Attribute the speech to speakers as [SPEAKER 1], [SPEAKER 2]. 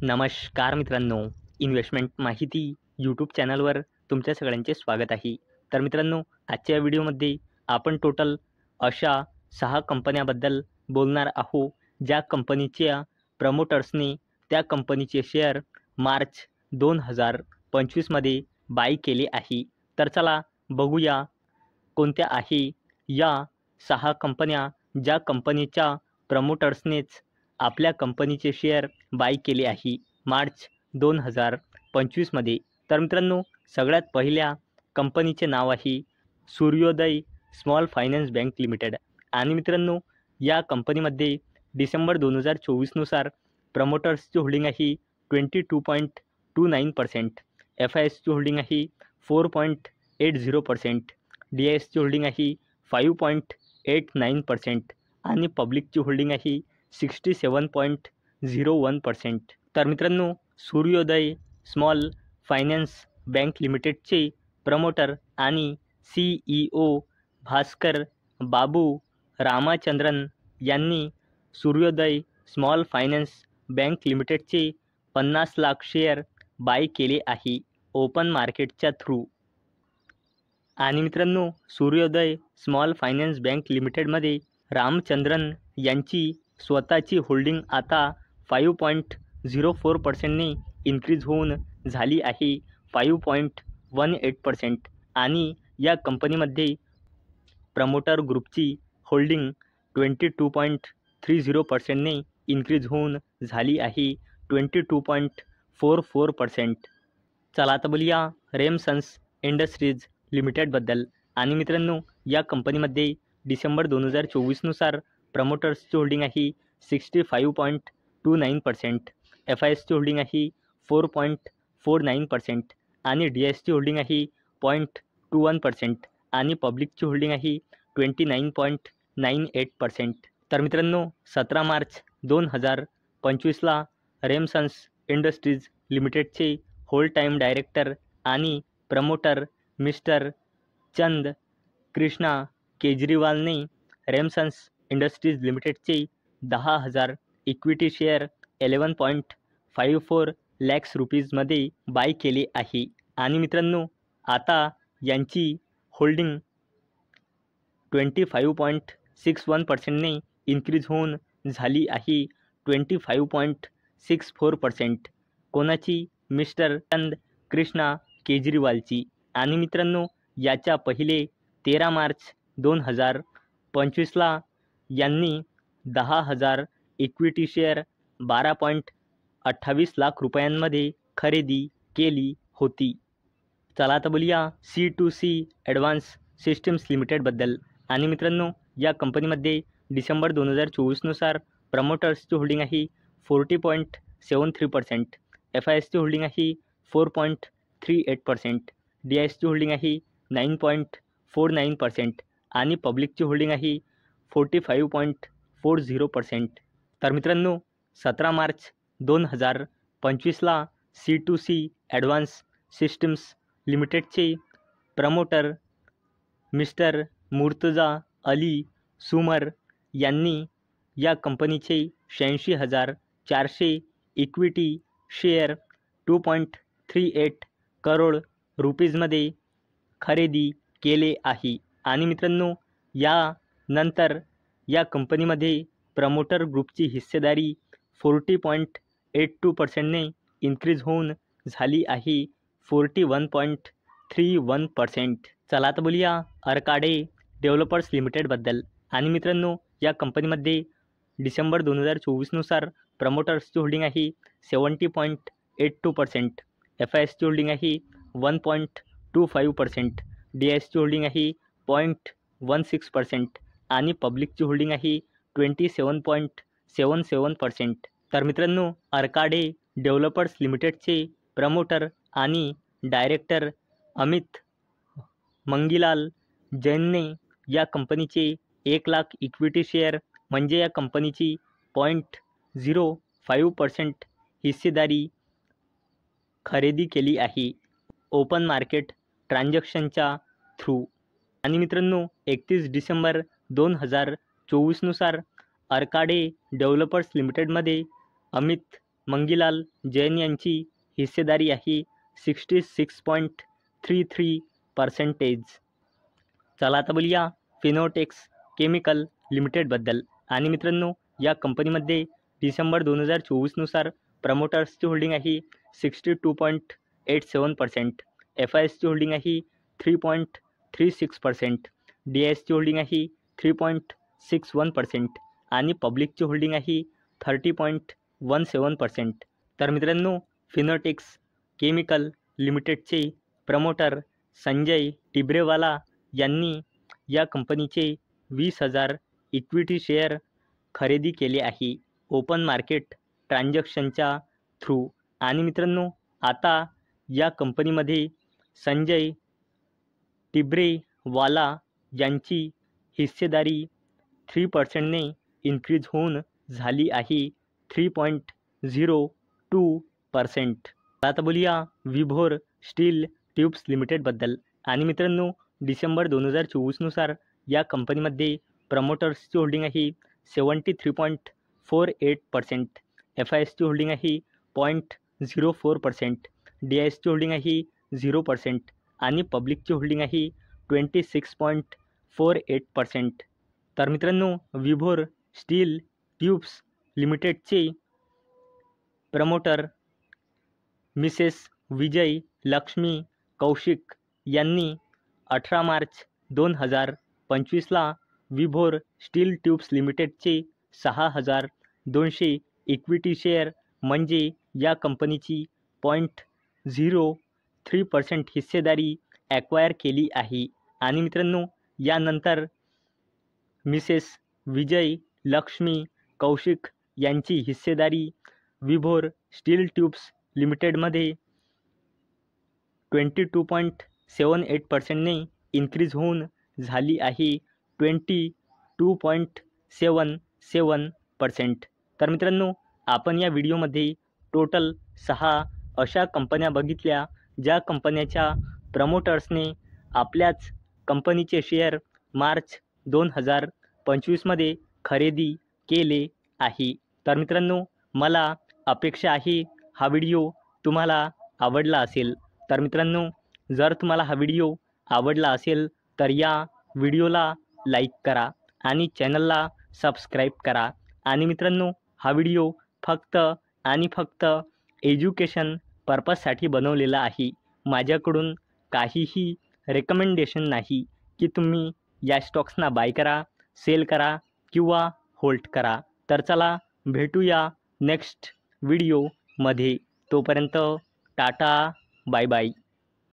[SPEAKER 1] नमस्कार मित्रांनो, इन्व्हेस्टमेंट माहिती यूट्यूब चॅनलवर तुमच्या सगळ्यांचे स्वागत आहे. तर मित्रांनो, आजच्या व्हिडिओमध्ये आपण टोटल अशा 6 कंपन्याबद्दल बोलणार आहोत, ज्या कंपनीच्या प्रमोटर्सने त्या कंपनीचे शेअर मार्च 2025 मध्ये बाय केले आहे. तर चला बघूया कोणत्या आहे या 6 कंपन्या, ज्या कंपनीच्या प्रमोटर्सनेच आपल्या कंपनीचे शेअर बाय केले आहे मार्च 2025 मध्ये. तर मित्रांनो, सगळ्यात पहिल्या कंपनीचे नाव आहे सूर्योदय स्मॉल फायनान्स बँक लिमिटेड. आणि मित्रांनो, या कंपनीमध्ये डिसेंबर 2024 नुसार प्रमोटर्सची होल्डिंग आहे 22.29%, FISची होल्डिंग आहे 4.80%, DISची होल्डिंग आहे 5.89% आणि पब्लिकची होल्डिंग आहे 67.01%. तर मित्रांनो, सूर्योदय स्मॉल फायनान्स बँक लिमिटेडचे प्रमोटर आणि CEO भास्कर बाबू रामाचंद्रन यांनी सूर्योदय स्मॉल फायनान्स बँक लिमिटेडचे 50 लाख शेअर बाय केले आहे ओपन मार्केटच्या थ्रू. आणि मित्रांनो, सूर्योदय स्मॉल फायनान्स बँक लिमिटेडमध्ये रामचंद्रन यांची स्वतःची होल्डिंग आता 5.04%ने इन्क्रीज होऊन झाली आहे 5.18%. आणि या कंपनीमध्ये प्रमोटर ग्रुपची होल्डिंग 22.30%ने इन्क्रीज होऊन झाली आहे 22.44%. चला आता बोलूया रेमसन्स इंडस्ट्रीज लिमिटेडबद्दल. आणि मित्रांनो, या कंपनीमध्ये डिसेंबर 2024 नुसार प्रमोटर्सची होल्डिंग आहे 65.29%, FISची होल्डिंग आहे 4.49% आणि DISची होल्डिंग आहे 0.21% आणि पब्लिकची होल्डिंग आहे 29.98%. तर मित्रांनो, 17 मार्च 2025ला रेमसन्स इंडस्ट्रीज लिमिटेडचे होल टाईम डायरेक्टर आणि प्रमोटर मिस्टर चंद कृष्णा केजरीवालने रेमसन्स इंडस्ट्रीज लिमिटेडचे 10,000 इक्विटी शेअर 11.54 लॅक्स रुपीजमध्ये बाय केले आहे. आणि मित्रांनो, आता यांची होल्डिंग 25.61%ने इन्क्रीज होऊन झाली आहे 25.64%. कोणाची? मिस्टर चंद कृष्णा केजरीवालची. आणि मित्रांनो, याच्या पहिले 13 मार्च 2025ला यांनी 10,000 इक्विटी शेअर 12.28 लाख रुपयांमध्ये खरेदी केली होती. चला आता बोलूया C2C ॲडव्हान्स सिस्टम्स लिमिटेडबद्दल. आणि मित्रांनो, या कंपनीमध्ये डिसेंबर 2024 नुसार प्रमोटर्सची होल्डिंग आहे 40.73%, FISची होल्डिंग आहे 4.38%, DISची होल्डिंग आहे 9.49% आणि पब्लिकची होल्डिंग आहे 45.40%. तर मित्रांनो, 17 मार्च 2025ला C2C ॲडव्हान्स सिस्टम्स लिमिटेडचे प्रमोटर मिस्टर मुर्तजा अली सुमर यांनी या कंपनीचे 86,400 इक्विटी शेअर 2.38 करोड रुपीजमध्ये खरेदी केले आहे. आणि मित्रांनो, यानंतर या कंपनीमध्ये प्रमोटर ग्रुपची हिस्सेदारी 40.82%ने इन्क्रीज होऊन झाली आहे 41.31%. चला आता बोलूया अर्काडे डेव्हलपर्स लिमिटेडबद्दल. आणि मित्रांनो, या कंपनीमध्ये डिसेंबर 2024 नुसार प्रमोटर्सची होल्डिंग आहे 70.82%, FISची होल्डिंग आहे 1.25%, DISची होल्डिंग आहे 0.16% आणि पब्लिकची होल्डिंग आहे 27.77%. तर मित्रांनो, अर्काडे डेव्हलपर्स लिमिटेडचे प्रमोटर आणि डायरेक्टर अमित मंगीलाल जैनने या कंपनीचे 1 लाख इक्विटी शेअर म्हणजे या कंपनीची 0.05% हिस्सेदारी खरेदी केली आहे ओपन मार्केट ट्रान्झॅक्शनच्या थ्रू. आणि मित्रांनो, 31 डिसेंबर 2024 नुसार अर्काडे डेव्हलपर्स लिमिटेडमध्ये अमित मंगीलाल जैन यांची हिस्सेदारी आहे 66.33%. चला आता बोलूया फिनोटेक्स केमिकल लिमिटेडबद्दल. आणि मित्रांनो, या कंपनीमध्ये डिसेंबर 2024 प्रमोटर्सची होल्डिंग आहे 62.87%, FISची होल्डिंग आहे 3.36%, DISची होल्डिंग आहे 3.61% आणि पब्लिकची होल्डिंग आहे 30.17%. तर मित्रांनो, फिनोटेक्स केमिकल लिमिटेडचे प्रमोटर संजय टिब्रेवाला यांनी या कंपनीचे 20,000 इक्विटी शेअर खरेदी केले आहे ओपन मार्केट ट्रान्झॅक्शनच्या थ्रू. आणि मित्रांनो, आता या कंपनीमध्ये संजय टिब्रेवाला यांची हिस्सेदारी 3%ने इन्क्रीज होऊन झाली आहे 3.02%. आता बोलूया विभोर स्टील ट्यूब्स लिमिटेडबद्दल. आणि मित्रांनो, डिसेंबर 2024 या कंपनीमध्ये प्रमोटर्सची होल्डिंग आहे 73.48%, FISची होल्डिंग आहे 0.04%, DISची होल्डिंग आहे 0% आणि पब्लिकची होल्डिंग आहे 26.48%. तर मित्रांनो, विभोर स्टील ट्यूब्स लिमिटेडचे प्रमोटर मिसेस विजय लक्ष्मी कौशिक यांनी 18 मार्च 2025 विभोर स्टील ट्यूब्स लिमिटेडचे 6,200 इक्विटी शेअर म्हणजे या कंपनीची 0.03% हिस्सेदारी ॲक्वायर केली आहे. आणि मित्रांनो, यानंतर मिसेस विजय लक्ष्मी कौशिक यांची हिस्सेदारी विभोर स्टील ट्यूब्स लिमिटेडमध्ये 22.78%ने इन्क्रीज होऊन झाली आहे 22.77%. तर मित्रांनो, आपण या व्हिडिओमध्ये टोटल 6 अशा कंपन्या बघितल्या ज्या कंपन्याच्या प्रमोटर्सने आपल्याच कंपनीचे शेअर मार्च 2025 खरेदी केले आहे. तर मित्रांनो, मला अपेक्षा आहे हा व्हिडिओ तुम्हाला आवडला असेल. तर मित्रांनो, जर तुम्हाला हा व्हिडिओ आवडला असेल तर या व्हिडिओला लाईक करा आणि चॅनलला सबस्क्राईब करा. आणि मित्रांनो, हा व्हिडिओ फक्त आणि फक्त एज्युकेशन पर्पजसाठी बनवलेला आहे. माझ्याकडून काहीही रेकमेंडेशन नाही की तुम्ही या स्टॉक्सना बाय करा, सेल करा किंवा होल्ड करा. तर चला भेटूया नेक्स्ट व्हिडिओमध्ये. तोपर्यंत टाटा, बाय बाय.